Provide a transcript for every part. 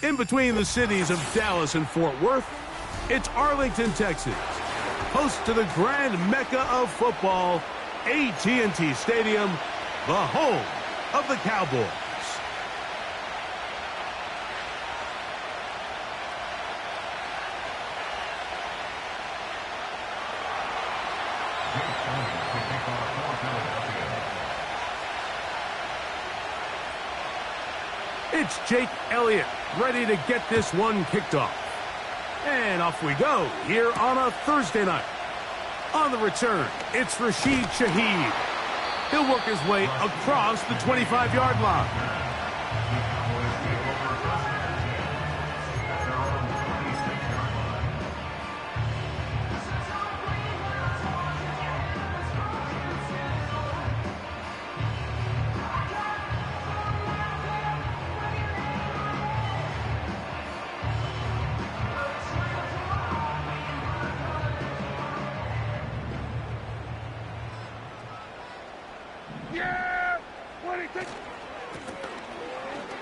In between the cities of Dallas and Fort Worth, it's Arlington, Texas, host to the grand mecca of football, AT&T Stadium, the home of the Cowboys. It's Jake Elliott ready to get this one kicked off. And off we go here on a Thursday night. On the return, it's Rashid Shaheed. He'll work his way across the 25-yard line.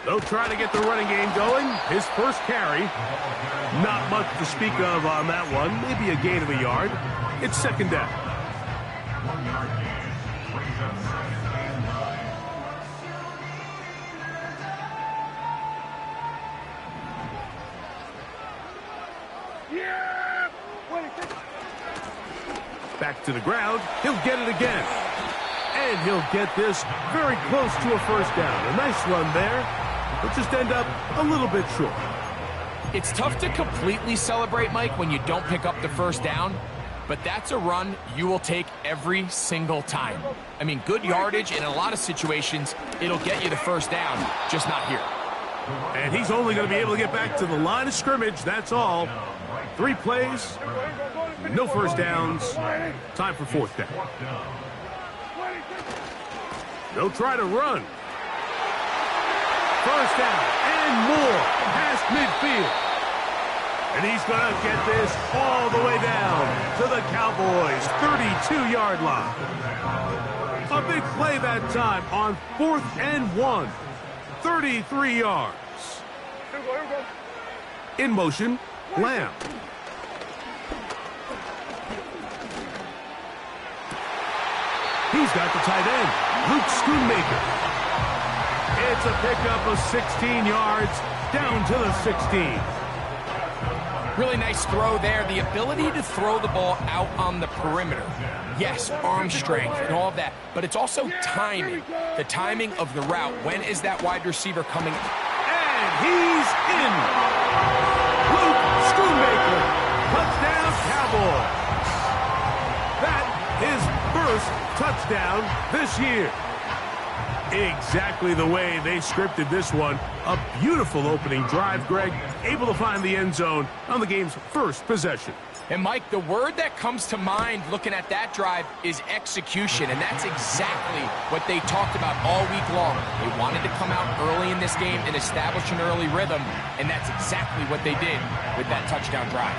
They'll try to get the running game going. His first carry. Not much to speak of on that one. Maybe a gain of a yard. It's second down. Back to the ground. He'll get it again. And he'll get this very close to a first down. A nice run there. He'll just end up a little bit short. It's tough to completely celebrate, Mike, when you don't pick up the first down, but that's a run you will take every single time. I mean, good yardage, and in a lot of situations, it'll get you the first down, just not here. And he's only going to be able to get back to the line of scrimmage, that's all. 3 plays, no first downs, time for fourth down. They'll try to run. First down and more past midfield. And he's going to get this all the way down to the Cowboys' 32-yard line. A big play that time on 4th and 1. 33 yards. In motion, Lamb. He's got the tight end, Luke Schoonmaker. It's a pickup of 16 yards down to the 16. Really nice throw there. The ability to throw the ball out on the perimeter. Yes, arm strength and all of that, but it's also timing. The timing of the route. When is that wide receiver coming? And he's in. Luke Schoonmaker. Touchdown, Cowboys. That is first touchdown this year. Exactly the way they scripted this one. A beautiful opening drive, Greg. Able to find the end zone on the game's first possession. And, Mike, the word that comes to mind looking at that drive is execution, and that's exactly what they talked about all week long. They wanted to come out early in this game and establish an early rhythm, and that's exactly what they did with that touchdown drive.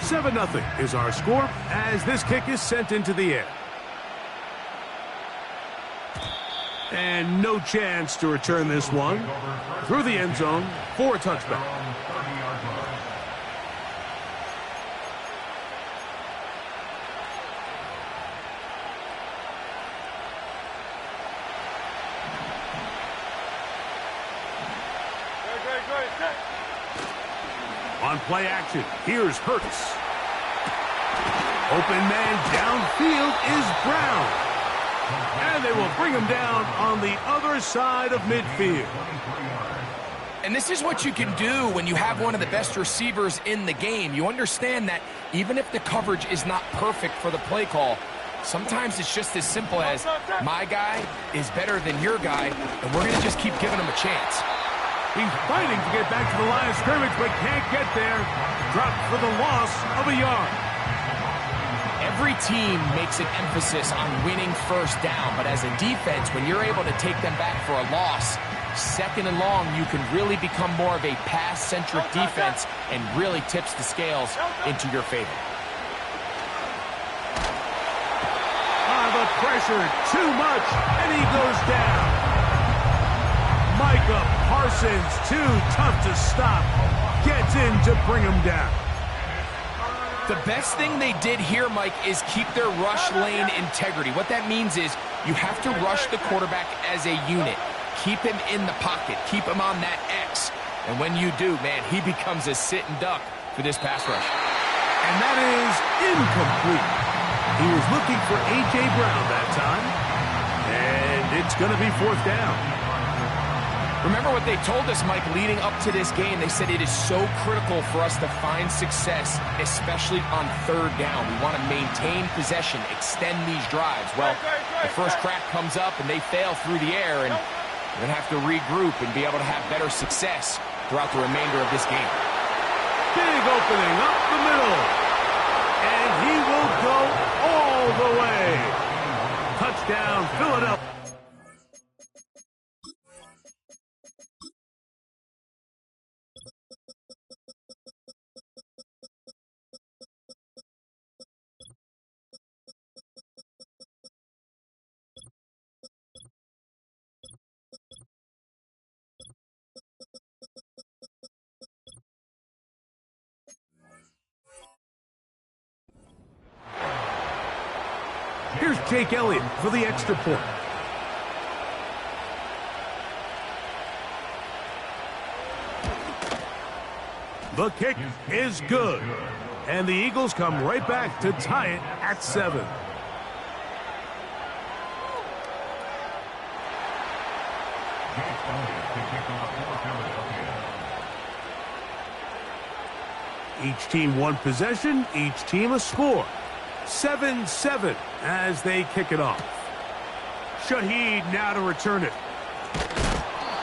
7-0 is our score as this kick is sent into the air. And no chance to return this one through the end zone for a touchback. On play action, here's Hurts. Open man downfield is Brown. And they will bring him down on the other side of midfield. And this is what you can do when you have one of the best receivers in the game. You understand that even if the coverage is not perfect for the play call, sometimes it's just as simple as my guy is better than your guy, and we're going to just keep giving him a chance. He's fighting to get back to the line of scrimmage, but can't get there. Dropped for the loss of a yard. Every team makes an emphasis on winning first down, but as a defense, when you're able to take them back for a loss, second and long, you can really become more of a pass-centric defense and really tips the scales into your favor. The pressure, too much, and he goes down. Micah Parsons, too tough to stop. Gets in to bring him down. The best thing they did here, Mike, is keep their rush lane integrity. What that means is you have to rush the quarterback as a unit. Keep him in the pocket. Keep him on that X. And when you do, man, he becomes a sit and duck for this pass rush. And that is incomplete. He was looking for A.J. Brown that time. And it's going to be 4th down. Remember what they told us, Mike, leading up to this game. They said it is so critical for us to find success, especially on 3rd down. We want to maintain possession, extend these drives. Well, the first crack comes up and they fail through the air, and we're going to have to regroup and be able to have better success throughout the remainder of this game. Big opening up the middle. And he will go all the way. Touchdown, Philadelphia. Here's Jake Elliott for the extra point. The kick is good. And the Eagles come right back to tie it at 7. Each team one possession, each team a score. 7-7 as they kick it off. Shaheed now to return it.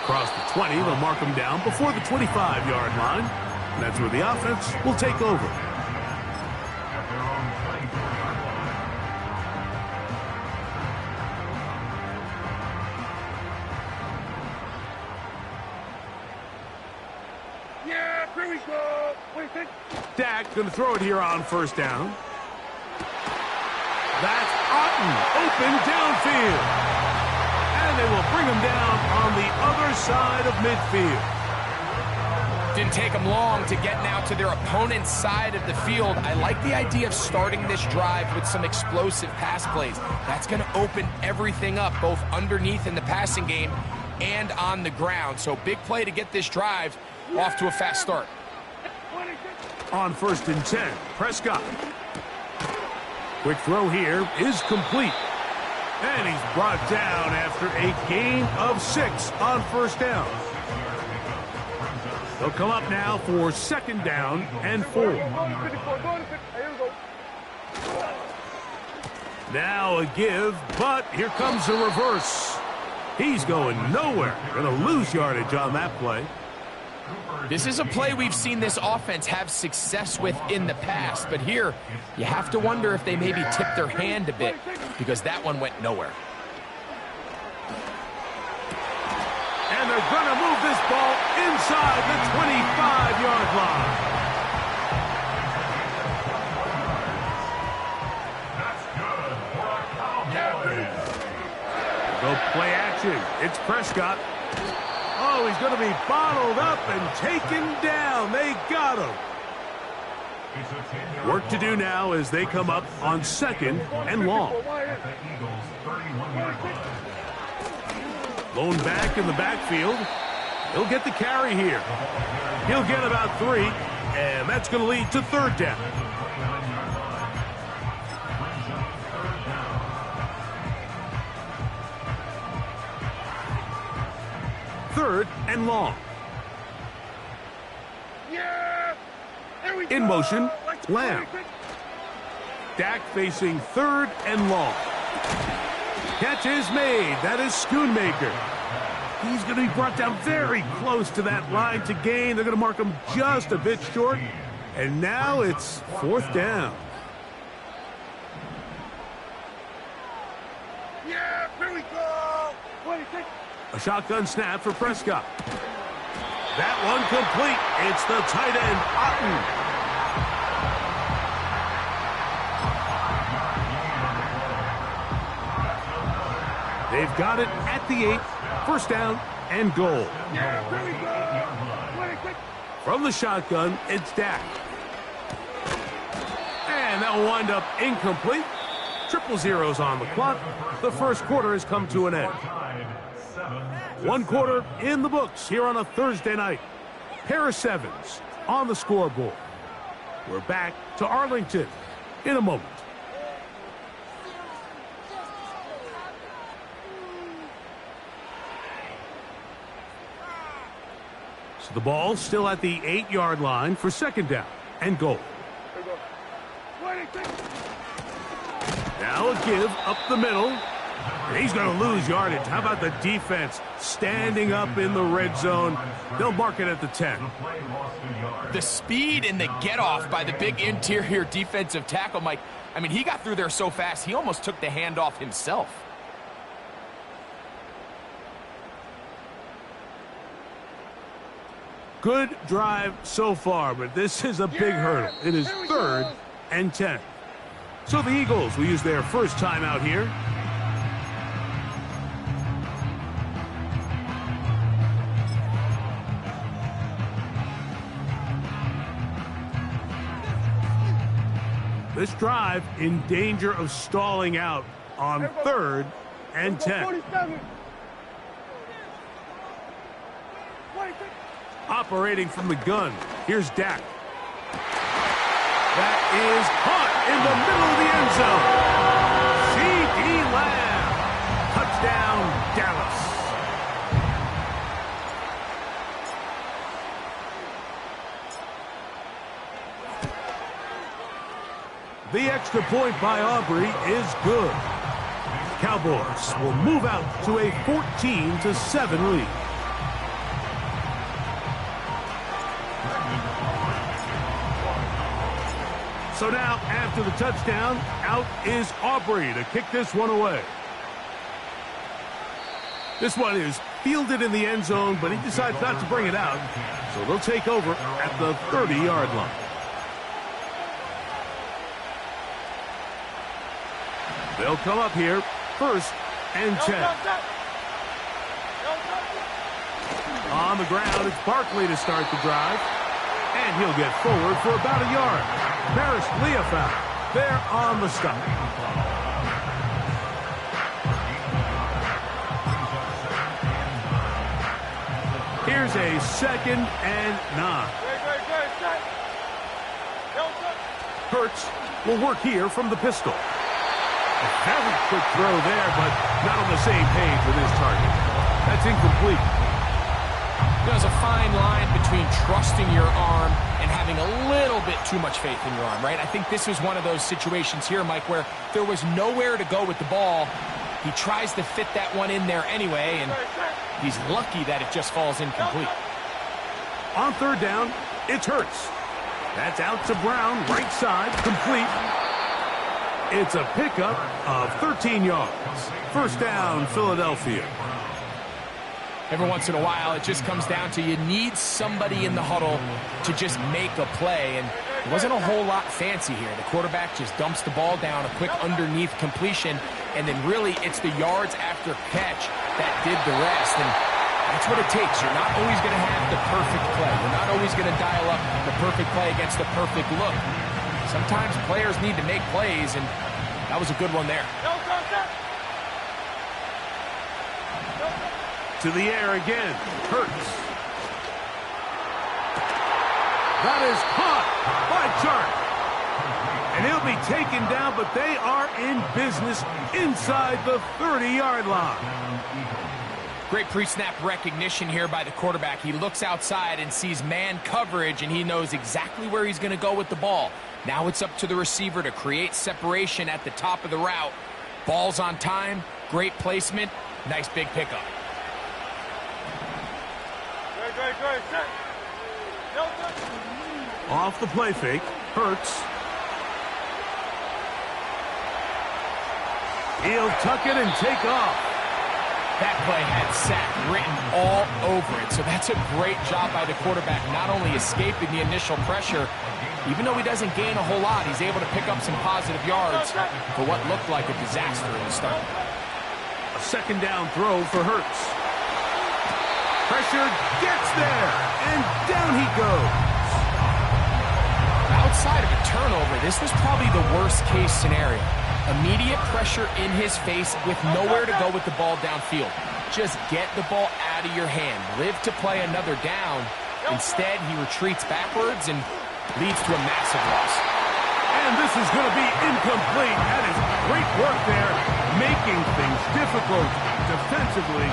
Across the 20, they'll mark him down before the 25-yard line. And that's where the offense will take over. Yeah, here we go. Dak going to throw it here on 1st down. That's Otten, open downfield. And they will bring him down on the other side of midfield. Didn't take them long to get now to their opponent's side of the field. I like the idea of starting this drive with some explosive pass plays. That's going to open everything up, both underneath in the passing game and on the ground. So big play to get this drive off to a fast start. On 1st and 10, Prescott. Quick throw here is complete. And he's brought down after a gain of 6 on 1st down. They'll come up now for 2nd down and 4. Now a give, but here comes a reverse. He's going nowhere. Going to lose yardage on that play. This is a play we've seen this offense have success with in the past, but here you have to wonder if they maybe tipped their hand a bit because that one went nowhere. And they're going to move this ball inside the 25-yard line. Go play action. It's Prescott. Oh, he's going to be bottled up and taken down. They got him. Work to do now as they come up on 2nd and long. Lone back in the backfield. He'll get the carry here. He'll get about 3, and that's going to lead to 3rd down. Third and long. In motion, Lamb. Dak facing 3rd and long. Catch is made. That is Schoonmaker. He's going to be brought down very close to that line to gain. They're going to mark him just a bit short. And now it's 4th down. Yeah, here we go. A shotgun snap for Prescott. That one complete. It's the tight end, Otten. They've got it at the 8. 1st down and goal. Yeah, here we go. 26. From the shotgun, it's Dak. And that will wind up incomplete. Triple zeros on the clock. The first quarter has come to an end. One quarter in the books here on a Thursday night. Pair of sevens on the scoreboard. We're back to Arlington in a moment. So the ball still at the 8-yard line for second down and goal. 26. Now a give up the middle. And he's going to lose yardage. How about the defense standing up in the red zone? They'll mark it at the 10. The speed and the get-off by the big interior defensive tackle, Mike. I mean, he got through there so fast, he almost took the handoff himself. Good drive so far, but this is a big hurdle. It is 3rd and 10. So the Eagles will use their first time out here. This drive in danger of stalling out on 3rd and 10. 47. 26. Operating from the gun, here's Dak. That is caught in the middle of the end zone. C.D. Lamb. Touchdown, Dallas. The extra point by Aubrey is good. Cowboys will move out to a 14-7 lead. So now, after the touchdown, out is Aubrey to kick this one away. This one is fielded in the end zone, but he decides not to bring it out. So they'll take over at the 30-yard line. They'll come up here, 1st and 10. On the ground, it's Barkley to start the drive. And he'll get forward for about a yard. Paris Leofau there on the stop. Here's a 2nd and 9. Hurts will work here from the pistol. A very quick throw there, but not on the same page with his target. That's incomplete. There's a fine line between trusting your arm and having a little bit too much faith in your arm, right? I think this is one of those situations here, Mike, where there was nowhere to go with the ball. He tries to fit that one in there anyway, and he's lucky that it just falls incomplete. On 3rd down, it's Hurts. That's out to Brown, right side, complete. It's a pickup of 13 yards. 1st down, Philadelphia. Every once in a while, it just comes down to you need somebody in the huddle to just make a play, and it wasn't a whole lot fancy here. The quarterback just dumps the ball down, a quick underneath completion, and then really it's the yards after catch that did the rest, and that's what it takes. You're not always going to have the perfect play. You're not always going to dial up the perfect play against the perfect look. Sometimes players need to make plays, and that was a good one there. To the air again, Hurts. That is caught by Chark. And he'll be taken down, but they are in business inside the 30-yard line. Great pre-snap recognition here by the quarterback. He looks outside and sees man coverage, and he knows exactly where he's going to go with the ball. Now it's up to the receiver to create separation at the top of the route. Ball's on time, great placement, nice big pickup. Off the play fake, Hurts. He'll tuck it and take off. That play had sack written all over it, so that's a great job by the quarterback, not only escaping the initial pressure, even though he doesn't gain a whole lot, he's able to pick up some positive yards for what looked like a disaster in the start. A 2nd down throw for Hurts. Pressure gets there, and down he goes. Outside of a turnover, this was probably the worst-case scenario. Immediate pressure in his face with nowhere to go with the ball downfield. Just get the ball out of your hand. Live to play another down. Instead, he retreats backwards and leads to a massive loss. And this is going to be incomplete. That is great work there, making things difficult defensively.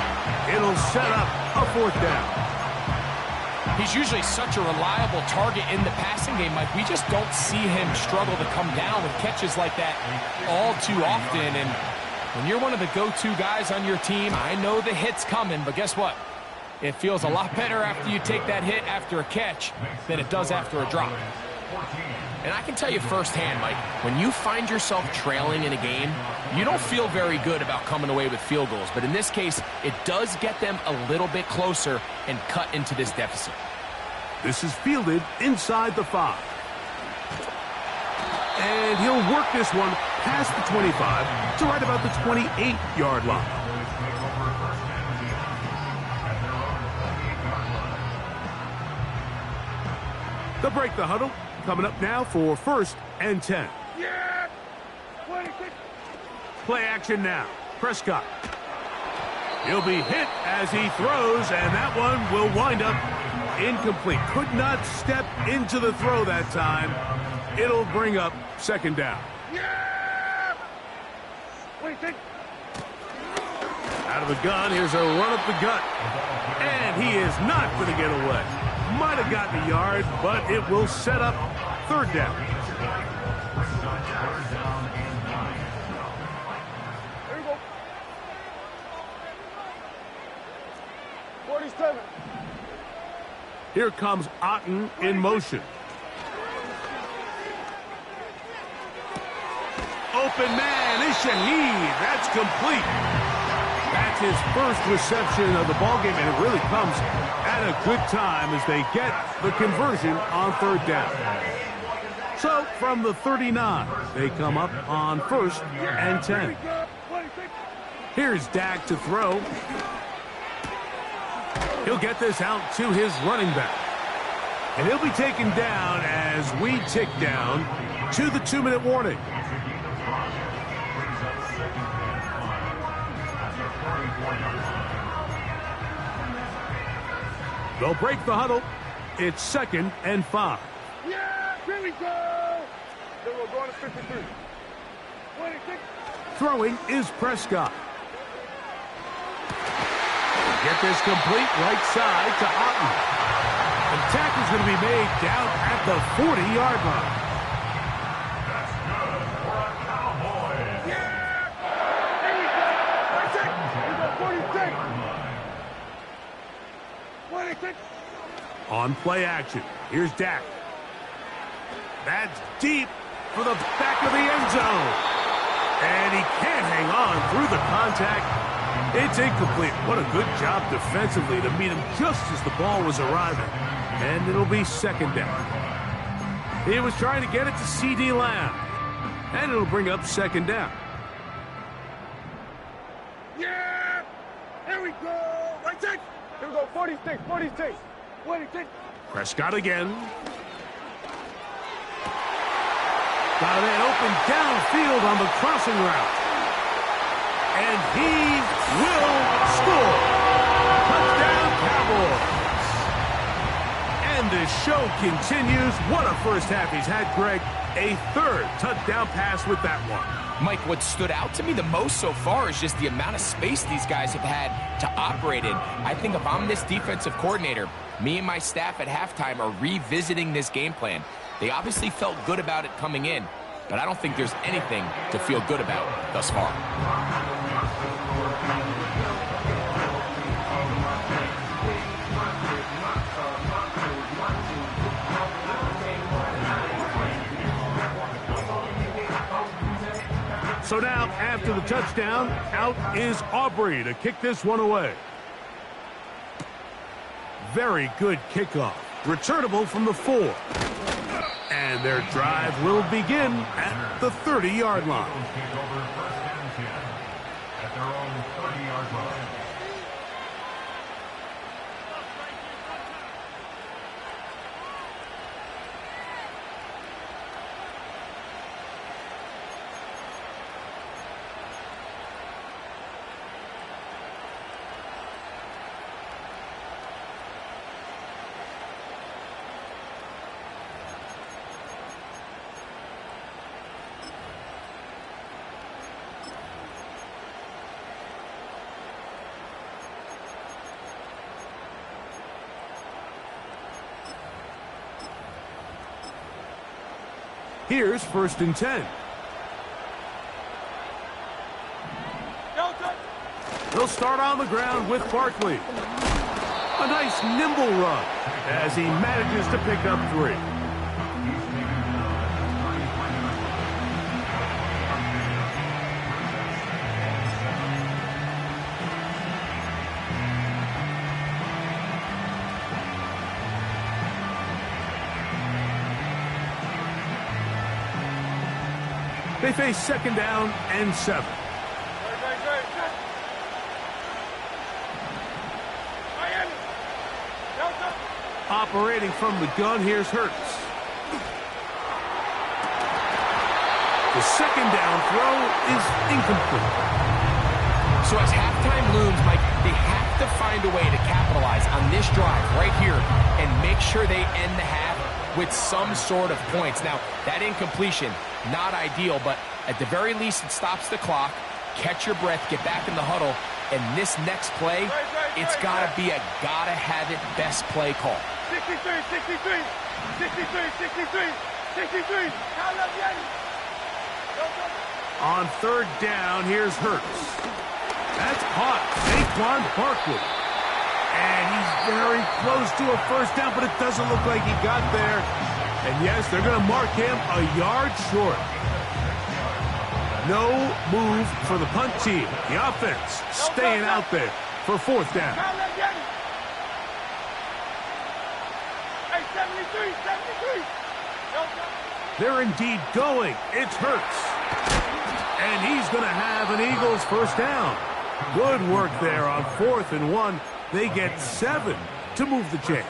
It'll set up a fourth down. He's usually such a reliable target in the passing game, Mike. We just don't see him struggle to come down with catches like that all too often. And when you're one of the go-to guys on your team, I know the hit's coming, but guess what? It feels a lot better after you take that hit after a catch than it does after a drop. And I can tell you firsthand, Mike, when you find yourself trailing in a game, you don't feel very good about coming away with field goals. But in this case, it does get them a little bit closer and cut into this deficit. This is fielded inside the 5. And he'll work this one past the 25 to right about the 28-yard line. They'll break the huddle. Coming up now for 1st and 10. Yeah! 26. Play action now. Prescott. He'll be hit as he throws, and that one will wind up incomplete. Could not step into the throw that time. It'll bring up 2nd down. Yeah! 26. Out of the gun, here's a run up the gut. And he is not going to get away. Might have gotten a yard, but it will set up 3rd down. There you go. 47. Here comes Otten in motion. Open man is Shaheed. That's complete. That's his first reception of the ballgame, and it really comes at a good time as they get the conversion on 3rd down. So from the 39, they come up on 1st and 10. Here's Dak to throw. He'll get this out to his running back. And he'll be taken down as we tick down to the 2-minute warning. They'll break the huddle. It's 2nd and 5. Yeah! Here we go! Then we're going to 53. 26. Throwing is Prescott. Get this complete right side to Otten. The tackle's going to be made down at the 40-yard line. Yeah! Here we go! 46. We go 46. 26. On play action, here's Dak. That's deep for the back of the end zone. And he can't hang on through the contact. It's incomplete. What a good job defensively to meet him just as the ball was arriving. And it'll be 2nd down. He was trying to get it to C.D. Lamb. And it'll bring up 2nd down. Yeah! Here we go! Right side! Here we go, 46, 46. 26. Prescott again. Got a man open downfield on the crossing route. And he will score. Touchdown, Cowboys. And the show continues. What a first half he's had, Greg. A 3rd touchdown pass with that one. Mike, what stood out to me the most so far is just the amount of space these guys have had to operate in. I think if I'm this defensive coordinator, me and my staff at halftime are revisiting this game plan. They obviously felt good about it coming in, but I don't think there's anything to feel good about thus far. So now, after the touchdown, out is Aubrey to kick this one away. Very good kickoff. Returnable from the 4. And their drive will begin at the 30-yard line. Here's 1st and 10. He'll start on the ground with Barkley. A nice nimble run as he manages to pick up 3. They face 2nd down and 7. Operating from the gun, here's Hurts. The 2nd down throw is incomplete. So as halftime looms, Mike, they have to find a way to capitalize on this drive right here and make sure they end the half with some sort of points. Now, that incompletion, not ideal, but at the very least, it stops the clock. Catch your breath, get back in the huddle, and this next play, it's got to be a gotta-have-it best play call. 63, 63, 63, 63, 63. On 3rd down, here's Hurts. That's caught. Saquon Barkley. And he's very close to a 1st down, but it doesn't look like he got there. And yes, they're going to mark him a yard short. No move for the punt team. The offense staying out there for 4th down. 73, 73. They're indeed going. It's Hurts. And he's going to have an Eagles 1st down. Good work there on 4th and 1. They get 7 to move the chains.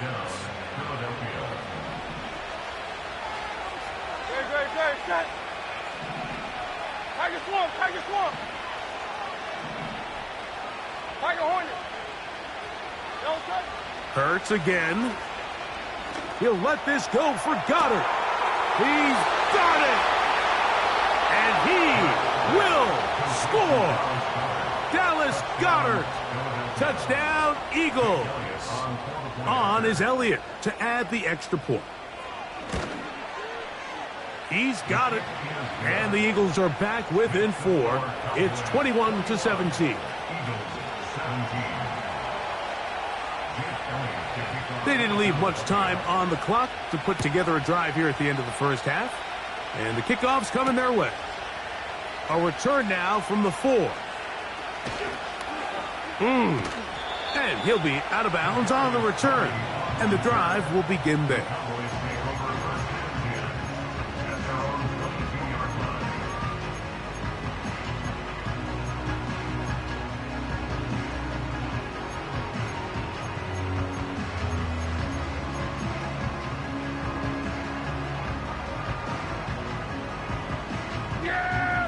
Great. Tiger Swamp. Tiger Hornet. Hurts again. He'll let this go for Goddard. He's got it. And he will score. Dallas Goedert. Touchdown, Eagles. On is Elliott to add the extra point. He's got it. And the Eagles are back within 4. It's 21-17. They didn't leave much time on the clock to put together a drive here at the end of the 1st half. And the kickoff's coming their way. A return now from the 4. And he'll be out of bounds on the return. And the drive will begin there.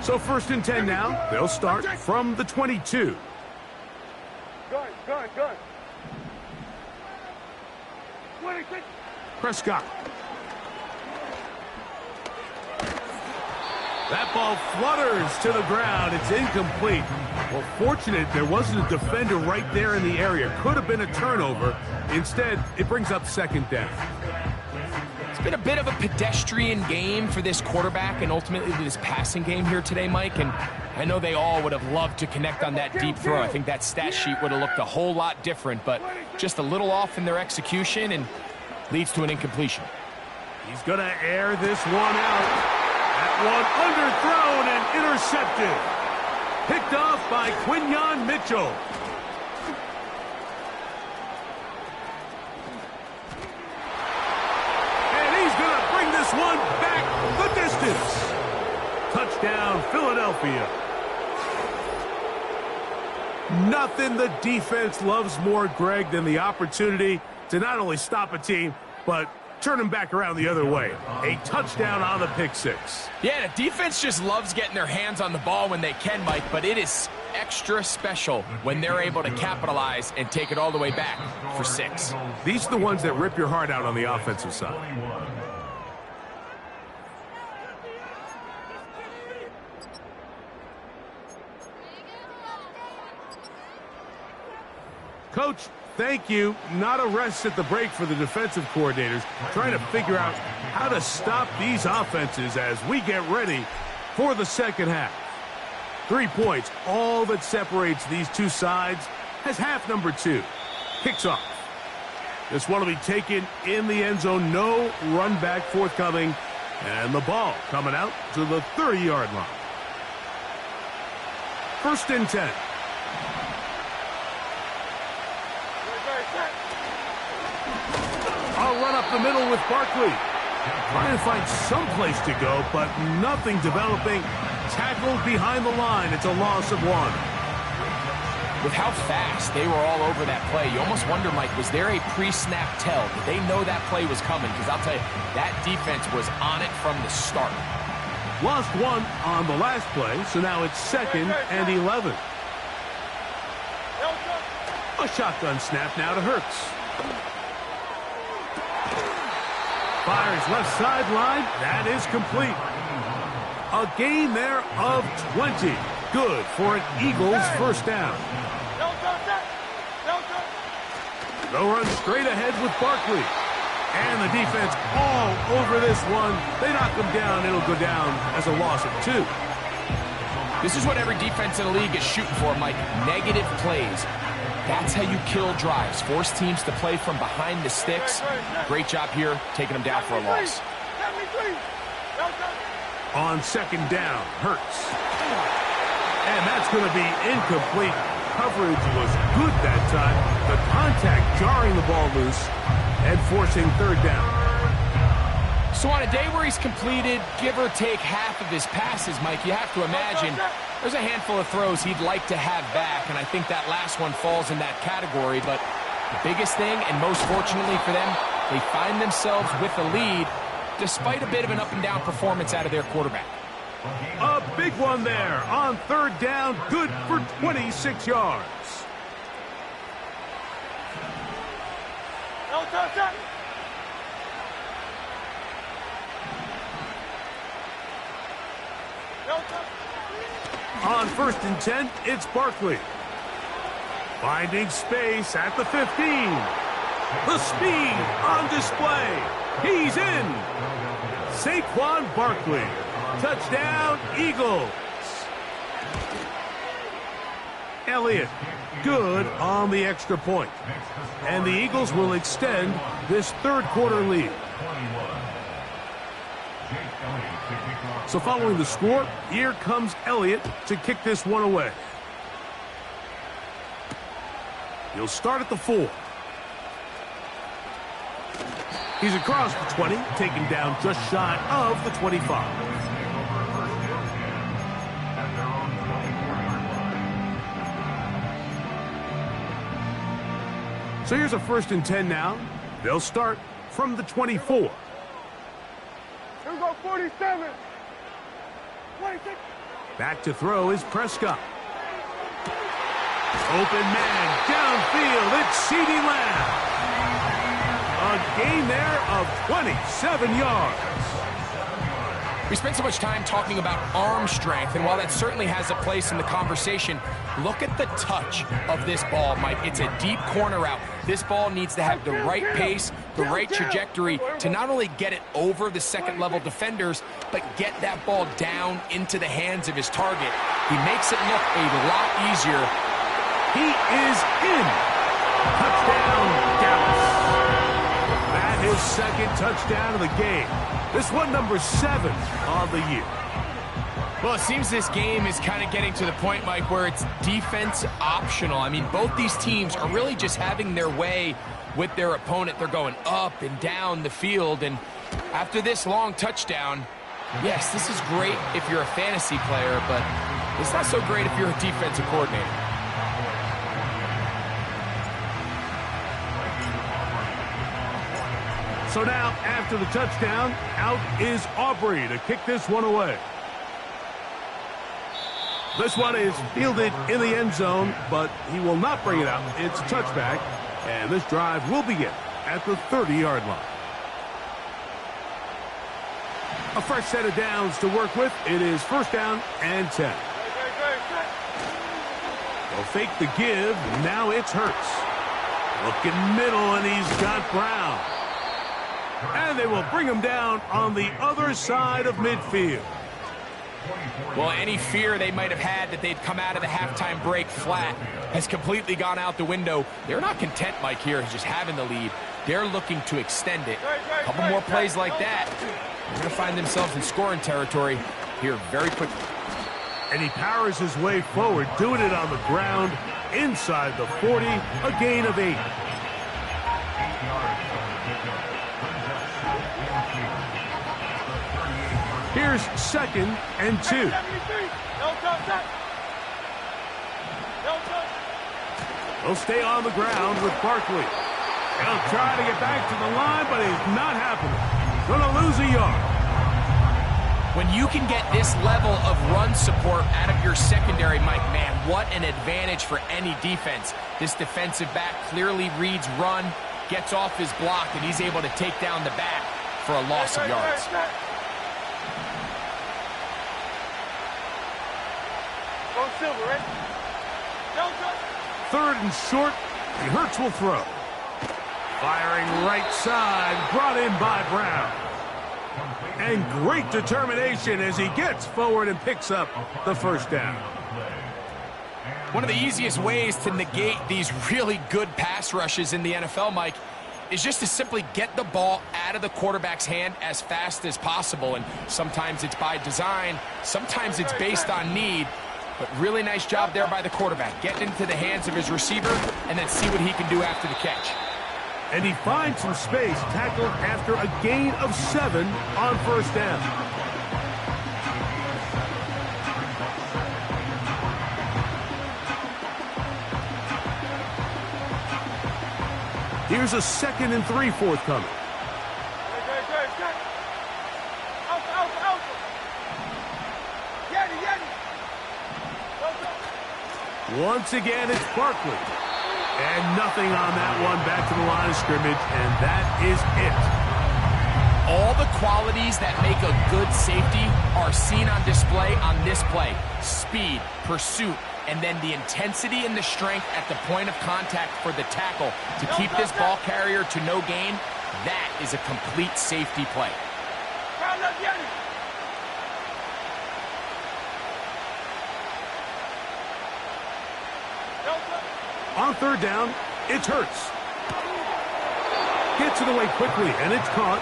So 1st and 10 now. They'll start from the 22. Gun. 26. Prescott. That ball flutters to the ground. It's incomplete. Well, fortunate there wasn't a defender right there in the area. Could have been a turnover. Instead, it brings up 2nd down. It's been a bit of a pedestrian game for this quarterback and ultimately this passing game here today, Mike. And I know they all would have loved to connect on that deep throw. I think that stat sheet would have looked a whole lot different, but just a little off in their execution and leads to an incompletion. He's going to air this one out. That one underthrown and intercepted. Picked off by Quinyon Mitchell. One back the distance. Touchdown, Philadelphia. Nothing the defense loves more, Greg, than the opportunity to not only stop a team, but turn them back around the other way. A touchdown on the pick 6. Yeah, the defense just loves getting their hands on the ball when they can, Mike, but it is extra special when they're able to capitalize and take it all the way back for 6. These are the ones that rip your heart out on the offensive side. Coach, thank you. Not a rest at the break for the defensive coordinators, trying to figure out how to stop these offenses as we get ready for the second half. 3 points, all that separates these two sides, as half number 2 kicks off. This one will be taken in the end zone. No run back forthcoming. And the ball coming out to the 30-yard line. 1st and 10. I'll run up the middle with Barkley. Trying to find some place to go, but nothing developing. Tackled behind the line. It's a loss of 1. With how fast they were all over that play, you almost wonder, Mike, was there a pre-snap tell? Did they know that play was coming? Because I'll tell you, that defense was on it from the start. Lost 1 on the last play, so now it's 2nd and 11. A shotgun snap now to Hurts. Fires left sideline. That is complete. A gain there of 20. Good for an Eagles first down. They'll run straight ahead with Barkley. And the defense all over this one. They knock him down. It'll go down as a loss of 2. This is what every defense in the league is shooting for, Mike. Negative plays. That's how you kill drives. Force teams to play from behind the sticks. Great job here, taking them down for a loss. On 2nd down, Hurts. And that's going to be incomplete. Coverage was good that time. The contact jarring the ball loose and forcing 3rd down. So on a day where he's completed, give or take half of his passes, Mike, you have to imagine there's a handful of throws he'd like to have back, and I think that last one falls in that category. But the biggest thing, and most fortunately for them, they find themselves with the lead despite a bit of an up-and-down performance out of their quarterback. A big one there on 3rd down, good for 26 yards. On 1st and 10, it's Barkley. Finding space at the 15. The speed on display. He's in. Saquon Barkley. Touchdown, Eagles. Elliott, good on the extra point. And the Eagles will extend this 3rd quarter lead. So following the score, here comes Elliott to kick this one away. He'll start at the 4. He's across the 20, taken down just shy of the 25. So here's a 1st and 10 now. They'll start from the 24. Here we go, 47. 26. Back to throw is Prescott. Open man, downfield, it's CeeDee Lamb. A gain there of 27 yards. We spent so much time talking about arm strength, and while that certainly has a place in the conversation, look at the touch of this ball, Mike. It's a deep corner route. This ball needs to have the right pace, the right trajectory to not only get it over the second-level defenders, but get that ball down into the hands of his target. He makes it look a lot easier. He is in. Touchdown, Dallas. That his 2nd touchdown of the game. This one number 7 on the year. Well, it seems this game is kind of getting to the point, Mike, where it's defense optional. I mean, both these teams are really just having their way with their opponent. They're going up and down the field, and after this long touchdown, yes, this is great if you're a fantasy player, but it's not so great if you're a defensive coordinator. So now, after the touchdown, out is Aubrey to kick this one away. This one is fielded in the end zone, but he will not bring it out. It's a touchback, and this drive will begin at the 30-yard line. A fresh set of downs to work with. It is 1st down and 10. They'll fake the give. Now it's Hurts. Looking middle, and he's got Brown. And they will bring him down on the other side of midfield. Well, any fear they might have had that they'd come out of the halftime break flat has completely gone out the window. They're not content, Mike, here, just having the lead. They're looking to extend it. A couple more plays like that, they're going to find themselves in scoring territory here very quickly. And he powers his way forward, doing it on the ground, inside the 40, a gain of 8. Here's 2nd and 2. He'll stay on the ground with Barkley. He'll try to get back to the line, but it's not happening. Going to lose a yard. When you can get this level of run support out of your secondary, Mike, man, what an advantage for any defense. This defensive back clearly reads run, gets off his block, and he's able to take down the back for a loss of yards. Silver, right? 3rd and short. Hurts will throw. Firing right side, brought in by Brown. And great determination as he gets forward and picks up the first down. One of the easiest ways to negate these really good pass rushes in the NFL, Mike, is just to simply get the ball out of the quarterback's hand as fast as possible. And sometimes it's by design, sometimes it's based on need. But really nice job there by the quarterback, getting into the hands of his receiver and then see what he can do after the catch. And he finds some space, tackled after a gain of 7 on first down. Here's a 2nd and 3 forthcoming. Once again, it's Barkley. And nothing on that one, back to the line of scrimmage, and that is it. All the qualities that make a good safety are seen on display on this play. Speed, pursuit, and then the intensity and the strength at the point of contact for the tackle to keep this ball carrier to no gain. That is a complete safety play. On 3rd down, it's Hurts. Gets it away quickly, and it's caught.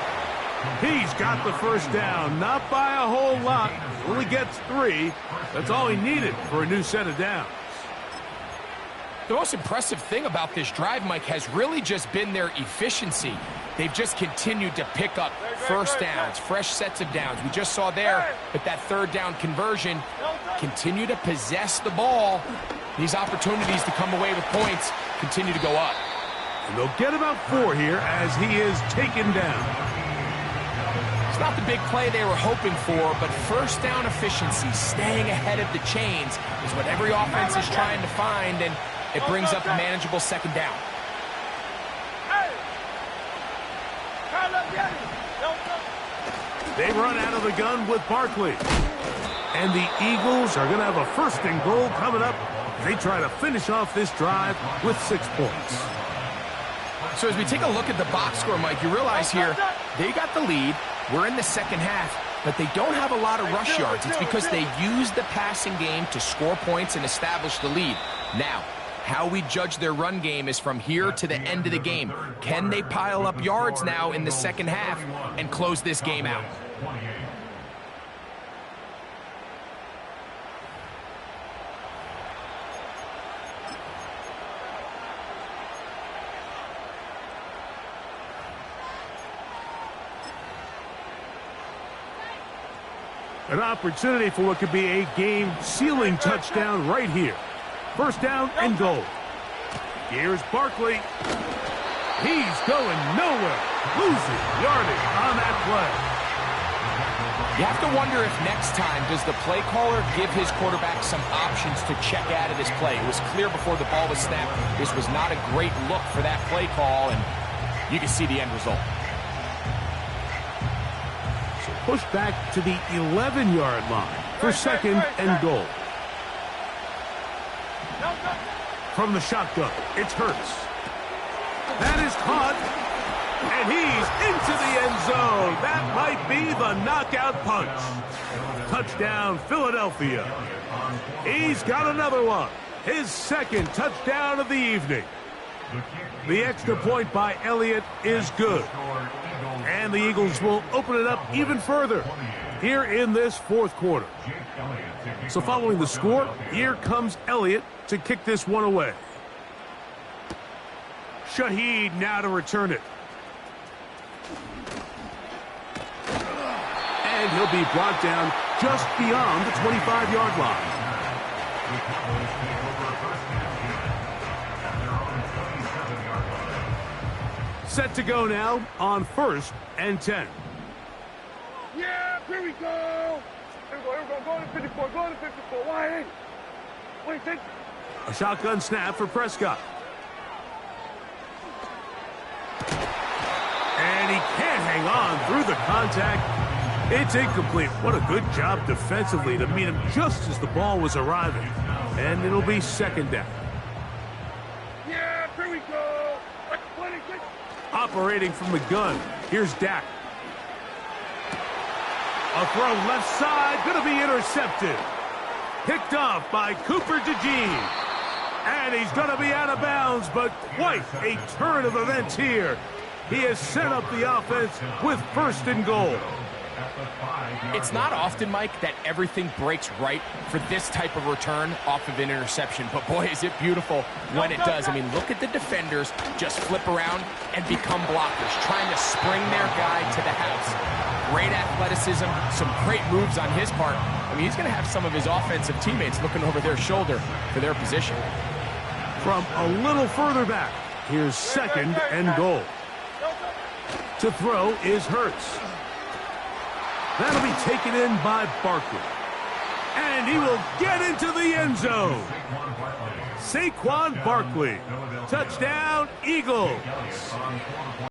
He's got the first down, not by a whole lot. Only gets 3. That's all he needed for a new set of downs. The most impressive thing about this drive, Mike, has really just been their efficiency. They've just continued to pick up first downs, fresh sets of downs. We just saw there with that 3rd down conversion, continue to possess the ball. These opportunities to come away with points continue to go up. And they'll get about 4 here as he is taken down. It's not the big play they were hoping for, but first down efficiency, staying ahead of the chains, is what every offense is trying to find, and it brings up a manageable 2nd down. They run out of the gun with Barkley. And the Eagles are going to have a 1st and goal coming up. They try to finish off this drive with 6 points. So as we take a look at the box score, Mike, you realize here they got the lead. We're in the second half, but they don't have a lot of rush yards. It's because they use the passing game to score points and establish the lead. Now, how we judge their run game is from here to the end of the game. Can they pile up yards now in the second half and close this game out? An opportunity for what could be a game-sealing touchdown right here. 1st down and goal. Here's Barkley. He's going nowhere. Losing yardage on that play. You have to wonder if next time does the play caller give his quarterback some options to check out of this play. It was clear before the ball was snapped. This was not a great look for that play call, and you can see the end result. Push back to the 11-yard line for 2nd and goal. From the shotgun, it's Hurts. That is caught. And he's into the end zone. That might be the knockout punch. Touchdown, Philadelphia. He's got another one. His second touchdown of the evening. The extra point by Elliott is good. And the Eagles will open it up even further here in this fourth quarter. So following the score, here comes Elliott to kick this one away. Shaheed now to return it. And he'll be brought down just beyond the 25-yard line. Set to go now on 1st and 10. Yeah, here we go. Here we go. Go to 54. Go to 54. Why? Wait, take. A shotgun snap for Prescott. And he can't hang on through the contact. It's incomplete. What a good job defensively to meet him just as the ball was arriving. And it'll be second down. Yeah, here we go. 26. Operating from the gun. Here's Dak. A throw left side. Going to be intercepted. Picked off by Cooper DeJean. And he's going to be out of bounds, but quite a turn of events here. He has set up the offense with 1st and goal. It's not often, Mike, that everything breaks right for this type of return off of an interception. But, boy, is it beautiful when it does. I mean, look at the defenders just flip around and become blockers, trying to spring their guy to the house. Great athleticism, some great moves on his part. I mean, he's going to have some of his offensive teammates looking over their shoulder for their position. From a little further back, here's 2nd and goal. To throw is Hurts. That'll be taken in by Barkley. And he will get into the end zone. Saquon Barkley. Touchdown, Eagles.